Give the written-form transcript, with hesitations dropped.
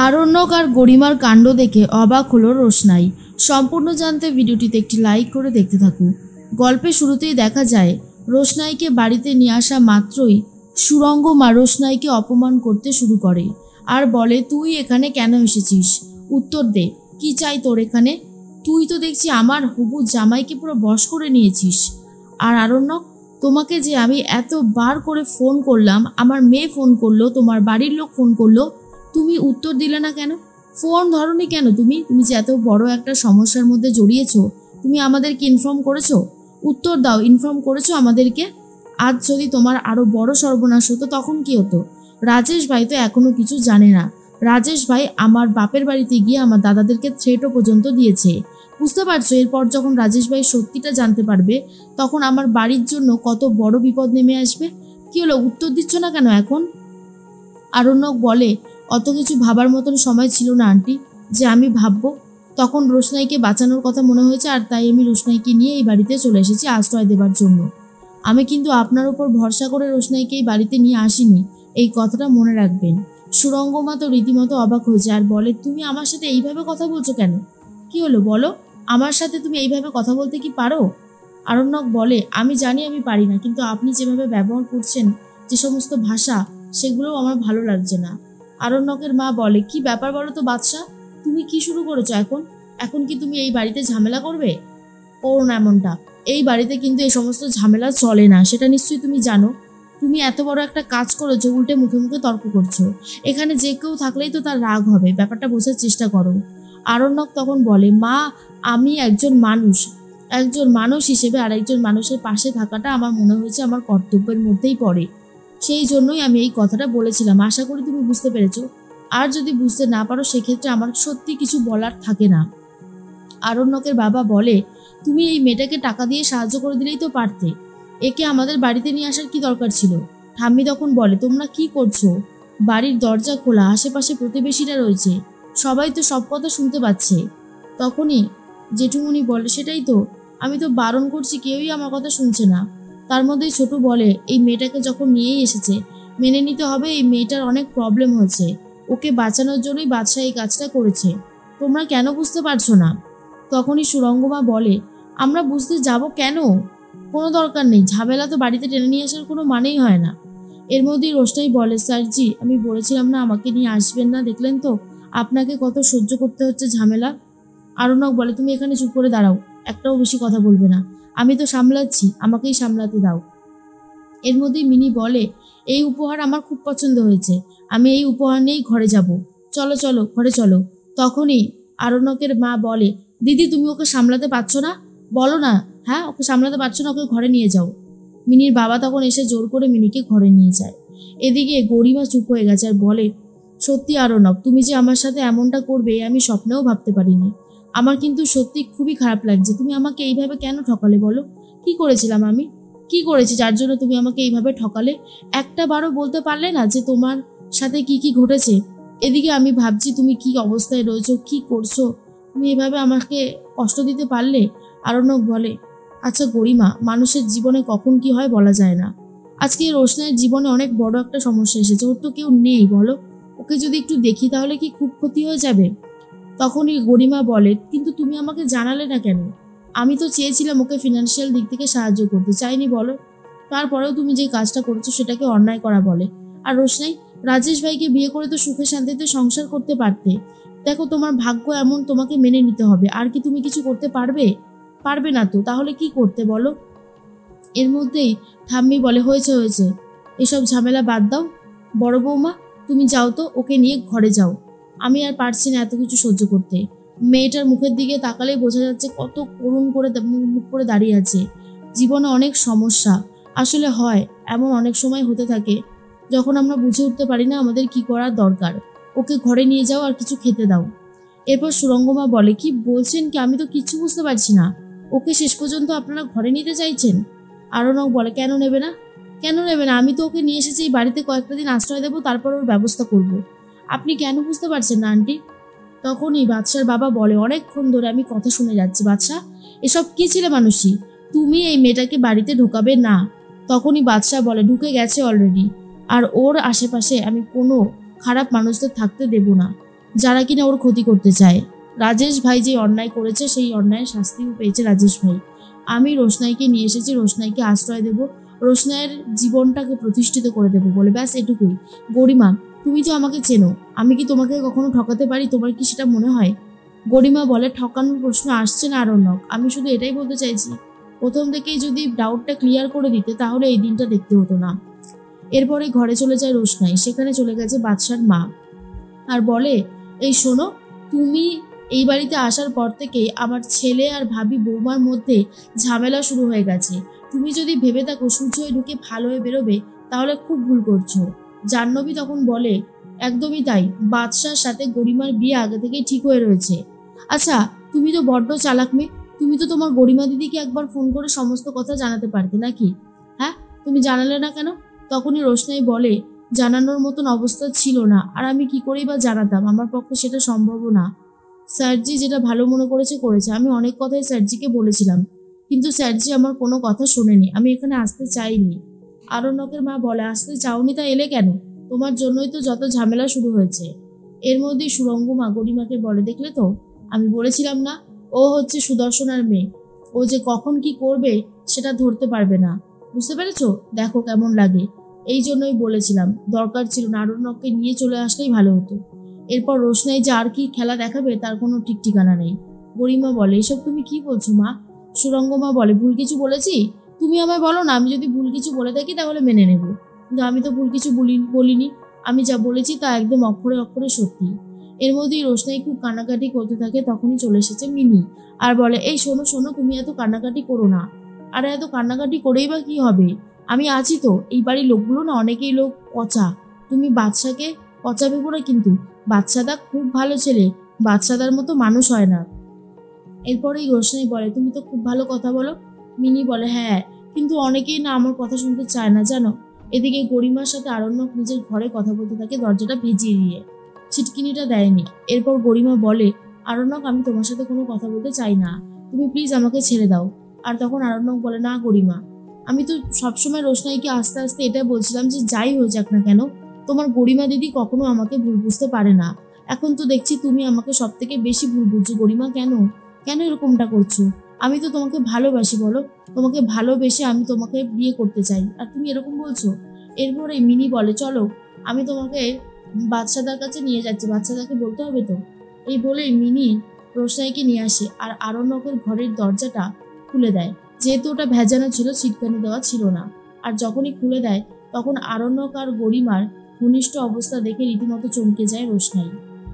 আরণ্যক আর গরিমার কাণ্ড দেখে অবাক হলো রোশনাই। সম্পূর্ণ জানতে ভিডিওটিতে একটি লাইক করে দেখতে থাকুন। গল্পের শুরুতেই দেখা যায় রোশনাইকে বাড়িতে নিয়ে আসা মাত্রই সুরঙ্গ মা রোশনাইকে অপমান করতে শুরু করে আর বলে, তুই এখানে কেন এসেছিস? উত্তর দে, কি চাই তোর এখানে? তুই তো দেখছি আমার হবু জামাইকে পুরো বশ করে নিয়েছিস। আর আরণ্যক, তোমাকে যে আমি এতবার করে ফোন করলাম, আমার মেয়ে ফোন করলো, তোমার বাড়ির লোক ফোন করলো, তুমি উত্তর দিলে না কেন? ফোন ধরনি কেন? তুমি যে এত বড় একটা সমস্যার মধ্যে জড়িয়েছো, তুমি আমাদেরকে ইনফর্ম করেছো? উত্তর দাও, ইনফর্ম করেছো আমাদেরকে? আজ যদি তোমার আরো বড় সর্বনাশ হতো তখন কি হতো? রাজেশ ভাই তো এখনো কিছু জানে না। রাজেশ ভাই আমার বাপের বাড়িতে গিয়ে আমার দাদাদেরকে থ্রেটও পর্যন্ত দিয়েছে। বুঝতে পারছো, এরপর যখন রাজেশ ভাই সত্যিটা জানতে পারবে তখন আমার বাড়ির জন্য কত বড় বিপদ নেমে আসবে। কি হলো, উত্তর দিচ্ছ না কেন এখন? আরণ্যক বলে, অত কিছু ভাবার মতন সময় ছিল না আন্টি যে আমি ভাববো। তখন রোশনাইকে বাঁচানোর কথা মনে হয়েছে, আর তাই আমি রোশনাইকে নিয়ে এই বাড়িতে চলে এসেছি আশ্রয় দেবার জন্য। আমি কিন্তু আপনার উপর ভরসা করে রোশনাইকে এই বাড়িতে নিয়ে আসিনি, এই কথাটা মনে রাখবেন। সুরঙ্গমা তো রীতিমতো অবাক হয়েছে আর বলে, তুমি আমার সাথে এইভাবে কথা বলছো কেন? কি হলো বলো, আমার সাথে তুমি এইভাবে কথা বলতে কি পারো? আরণ্যক বলে, আমি জানি আমি পারি না, কিন্তু আপনি যেভাবে ব্যবহার করছেন, যে সমস্ত ভাষা, সেগুলোও আমার ভালো লাগছে না। আরণ্যকের মা বলে, কি ব্যাপার বলো তো বাদশা, তুমি কি শুরু করেছো এখন? এখন কি তুমি এই বাড়িতে ঝামেলা করবে? করো না এমনটা। এই বাড়িতে কিন্তু এই সমস্ত ঝামেলা চলে না, সেটা নিশ্চয়ই তুমি জানো। তুমি এত বড় একটা কাজ করেছো, উল্টে মুখে মুখে তর্ক করছো। এখানে যে কেউ থাকলেই তো তার রাগ হবে, ব্যাপারটা বোঝার চেষ্টা করো। আরণ্যক তখন বলে, মা, আমি একজন মানুষ হিসেবে আরেকজন মানুষের পাশে থাকাটা আমার মনে হয়েছে আমার কর্তব্যের মধ্যেই পড়ে। সেই জন্যই আমি এই কথাটা বলেছিলাম। আশা করি তুমি বুঝতে পেরেছো। আর যদি বুঝতে না পারো সেক্ষেত্রে আমার সত্যি কিছু বলার থাকে না। আরণ্যকের বাবা বলে, তুমি এই মেয়েটাকে টাকা দিয়ে সাহায্য করে দিলেই তো পারতে, একে আমাদের বাড়িতে নিয়ে আসার কি দরকার ছিল? ঠাম্মি তখন বলে, তোমরা কি করছো? বাড়ির দরজা খোলা, আশেপাশে প্রতিবেশীরা রয়েছে, সবাই তো সব কথা শুনতে পাচ্ছে। তখনই জেঠুমনি বলে, সেটাই তো, আমি তো বারণ করছি, কেউই আমার কথা শুনছে না। তার মধ্যেই ছোট বলে, এই মেয়েটাকে যখন নিয়েই এসেছে, মেনে নিতে হবে এই মেয়েটার অনেক প্রবলেম হয়েছে, ওকে বাঁচানোর জন্যই বাদশা এই কাজটা করেছে। তোমরা কেন বুঝতে পারছো না? তখনই সুরঙ্গমা বলে, আমরা বুঝতে যাব কেন? কোনো দরকার নেই, ঝামেলা তো বাড়িতে টেনে নিয়ে আসার কোনো মানেই হয় না। এর মধ্যেই রোশনাই বলে, স্যারজি, আমি বলেছিলাম না আমাকে নিয়ে আসবেন না, দেখলেন তো আপনাকে কত সহ্য করতে হচ্ছে ঝামেলা। আরণ্যক বলে, তুমি এখানে চুপ করে দাঁড়াও, একটাও বেশি কথা বলবে না, আমি তো সামলাচ্ছি, আমাকেই সামলাতে দাও। এর মধ্যেই মিনি বলে, এই উপহার আমার খুব পছন্দ হয়েছে, আমি এই উপহার নিয়েই ঘরে যাব, চলো চলো ঘরে চলো। তখনই আরণ্যকের মা বলে, দিদি, তুমি ওকে সামলাতে পারছো না? বলো না, হ্যাঁ, ওকে সামলাতে পারছো না, ওকে ঘরে নিয়ে যাও। মিনির বাবা তখন এসে জোর করে মিনিকে ঘরে নিয়ে যায়। এদিকে গরিমা চুপ হয়ে গেছে আর বলে, সত্যি আরণ্যক, তুমি যে আমার সাথে এমনটা করবে আমি স্বপ্নেও ভাবতে পারিনি। আমার কিন্তু সত্যি খুবই খারাপ লাগছে, তুমি আমাকে এইভাবে কেন ঠকালে বলো? কি করেছিলাম আমি? কি করেছি যার জন্য তুমি আমাকে এইভাবে ঠকালে? একটা বারও বলতে পারলে না যে তোমার সাথে কি কি ঘটেছে? এদিকে আমি ভাবছি তুমি কি অবস্থায় রয়েছো, কি করছো, তুমি এভাবে আমাকে কষ্ট দিতে পারলে? আরণ্যক বলে, আচ্ছা গরিমা, মানুষের জীবনে কখন কি হয় বলা যায় না। আজকে রোশনাইয়ের জীবনে অনেক বড় একটা সমস্যা এসেছে, ওর তো কেউ নেই, বলো, ওকে যদি একটু দেখি তাহলে কি খুব ক্ষতি হয়ে যাবে? তখনই গরিমা বলে, কিন্তু তুমি আমাকে জানালে না কেন? আমি তো চেয়েছিলাম ওকে ফিনান্সিয়াল দিক থেকে সাহায্য করতে, চাইনি বলো? তারপরেও তুমি যে কাজটা করেছো সেটাকে অন্যায় করা বলে। আর রোশনাই, রাজেশ ভাইকে বিয়ে করে তো সুখে শান্তিতে সংসার করতে পারতে। দেখো তোমার ভাগ্য এমন, তোমাকে মেনে নিতে হবে। আর কি তুমি কিছু করতে পারবে? পারবে না তো, তাহলে কি করতে বলো? এর মধ্যেই ঠাম্মি বলে, হয়েছে হয়েছে, এসব ঝামেলা বাদ দাও। বড় বৌমা, তুমি যাও তো, ওকে নিয়ে ঘরে যাও, আমি আর পারছি না এত কিছু সহ্য করতে। মেয়েটার মুখের দিকে তাকালেই বোঝা যাচ্ছে কত করুণ করে মুখ করে দাঁড়িয়ে আছে। জীবনে অনেক সমস্যা আসলে হয়, এমন অনেক সময় হতে থাকে যখন আমরা বুঝে উঠতে পারি না আমাদের কি করার দরকার। ওকে ঘরে নিয়ে যাও আর কিছু খেতে দাও। এরপর সুরঙ্গমা বলে, কি বলছেন কি, আমি তো কিছু বুঝতে পারছি না, ওকে শেষ পর্যন্ত আপনারা ঘরে নিতে চাইছেন? আরণ্যক বলে, কেন নেবে না? কেন নেবে না? আমি তো ওকে নিয়ে এসেছি এই বাড়িতে কয়েকটা দিন আশ্রয় দেবো, তারপর ওর ব্যবস্থা করব। আপনি কেন বুঝতে পারছেন না আন্টি? তখনই বাদশার বাবা বলে, অনেকক্ষণ ধরে আমি কথা শুনে যাচ্ছি, বাদশা, এসব কি ছেলে মানুষই, তুমি এই মেয়েটাকে বাড়িতে ঢোকাবে না। তখনই বাদশা বলে, ঢুকে গেছে অলরেডি, আর ওর আশেপাশে আমি কোনো খারাপ মানুষদের থাকতে দেব না। যারা কিনা ওর ক্ষতি করতে চায়। রাজেশ ভাই যে অন্যায় করেছে সেই অন্যায়ের শাস্তিও পেয়েছে রাজেশ ভাই। আমি রোশনাইকে নিয়ে এসেছি, রোশনাইকে আশ্রয় দেব, রোশনাইয়ের জীবনটাকে প্রতিষ্ঠিত করে দেবো বলে, ব্যাস এটুকুই। গরিমা, তুমি তো আমাকে চেনো, আমি কি তোমাকে কখনো ঠকাতে পারি? তোমার কি সেটা মনে হয়? গরিমা বলে, ঠকানোর প্রশ্ন আসছে না আরণ্যক, আমি শুধু এটাই বলতে চাইছি প্রথম থেকেই যদি ডাউটটা ক্লিয়ার করে দিতে তাহলে এই দিনটা দেখতে হতো না। এরপরে ঘরে চলে যায় রোশনাই, সেখানে চলে গেছে বাদশার মা, আর বলে, এই শোনো, তুমি এই বাড়িতে আসার পর থেকে আমার ছেলে আর ভাবি বৌমার মধ্যে ঝামেলা শুরু হয়ে গেছে। তুমি যদি ভেবে থাকো সূর্য হয়ে ঢুকে ভালো হয়ে বেরোবে তাহলে খুব ভুল করছো। জাহ্নবী তখন বলে, একদমই তাই, বাদশার সাথে গরিমার বিয়ে আগে থেকেই ঠিক হয়ে রয়েছে। আচ্ছা, তুমি তো বড্ড চালাক মেয়ে, তুমি তো তোমার গরিমা দিদিকে একবার ফোন করে সমস্ত কথা জানাতে পারতে নাকি? হ্যাঁ, তুমি জানালে না কেন? তখনই রোশনাই বলে, জানানোর মতন অবস্থা ছিল না, আর আমি কি করেই বা জানাতাম, আমার পক্ষে সেটা সম্ভবও না। স্যারজি যেটা ভালো মনে করেছে করেছে, আমি অনেক কথাই স্যারজিকে বলেছিলাম, কিন্তু স্যারজি আমার কোনো কথা শোনেনি, আমি এখানে আসতে চাইনি। আরণ্যকের মা বলে, আসতে চাওনি তা এলে কেন? তোমার জন্যই তো যত ঝামেলা শুরু হয়েছে। এর মধ্যেই সুরঙ্গ মা গরিমাকে বলে, দেখলে তো, আমি বলেছিলাম না, ও হচ্ছে সুদর্শনার মেয়ে, ও যে কখন কি করবে সেটা ধরতে পারবে না, বুঝতে পেরেছো? দেখো কেমন লাগে। এই জন্যই বলেছিলাম, দরকার ছিল না, আরণ্যককে নিয়ে চলে আসলেই ভালো হতো। এরপর রোশনাই যে আর কি খেলা দেখাবে তার কোনো ঠিক ঠিকানা নেই। গরিমা বলে, এসব তুমি কি বলছো মা? সুরঙ্গ মা বলে, ভুল কিছু বলেছি? তুমি আমায় বলো না, আমি যদি ভুল কিছু বলে থাকি তাহলে মেনে নেব, কিন্তু আমি তো ভুল কিছু বলিনি, আমি যা বলেছি তা একদম অক্ষরে অক্ষরে সত্যি। এর মধ্যেই রোশনাই খুব কান্নাকাটি করতে থাকে, তখনই চলে এসেছে মিনি, আর বলে, এই শোনো শোনো, তুমি এত কান্নাকাটি করো না। আরে এত কান্নাকাটি করেই বা কি হবে, আমি আছি তো। এই বাড়ির লোকগুলো না অনেকেই লোক পচা, তুমি বাদশাকে পচা ভেবো না কিন্তু, বাদশাদা খুব ভালো ছেলে, বাদশাদার মতো মানুষ হয় না। এরপরেই রোশনাই বলে, তুমি তো খুব ভালো কথা বলো। মিনি বলে, হ্যাঁ, কিন্তু অনেকেই না আমার কথা শুনতে চায় না জানো। এদিকে গরিমার সাথে আরণ্যক নিজের ঘরে কথা বলতে থাকে, দরজাটা ভেজিয়ে দিয়ে, ছিটকিনিটা দেয়নি। এরপর গরিমা বলে, আরণ্যক, আমি তোমার সাথে কোনো কথা বলতে চাই না, তুমি প্লিজ আমাকে ছেড়ে দাও। আর তখন আরণ্যক বলে, না গরিমা, আমি তো সবসময় রোশনাইকে আস্তে আস্তে এটা বলছিলাম যে যাই হয়ে যাক না কেন, তোমার গরিমা দিদি কখনো আমাকে ভুল বুঝতে পারে না। এখন তো দেখছি তুমি আমাকে সব থেকে বেশি ভুল বুঝছো গরিমা, কেন কেন এরকমটা করছো? আমি তো তোমাকে ভালোবাসি, বলো, তোমাকে ভালোবেসে আমি তোমাকে বিয়ে করতে চাই, আর তুমি এরকম বলছো। এরপরে মিনি বলে, চলো আমি তোমাকে বাদশাদার কাছে নিয়ে যাচ্ছি, বাদশাদাকে বলতে হবে তো। এই বলেই মিনি রোশনাইকে নিয়ে আসে আর আরণ্যকের ঘরের দরজাটা খুলে দেয়, যেহেতু ওটা ভেজানো ছিল, ছিটকানি দেওয়া ছিল না। আর যখনই খুলে দেয় তখন আরণ্যক আর গরিমার ঘনিষ্ঠ অবস্থা দেখে রীতিমতো চমকে যায় রোশনাই।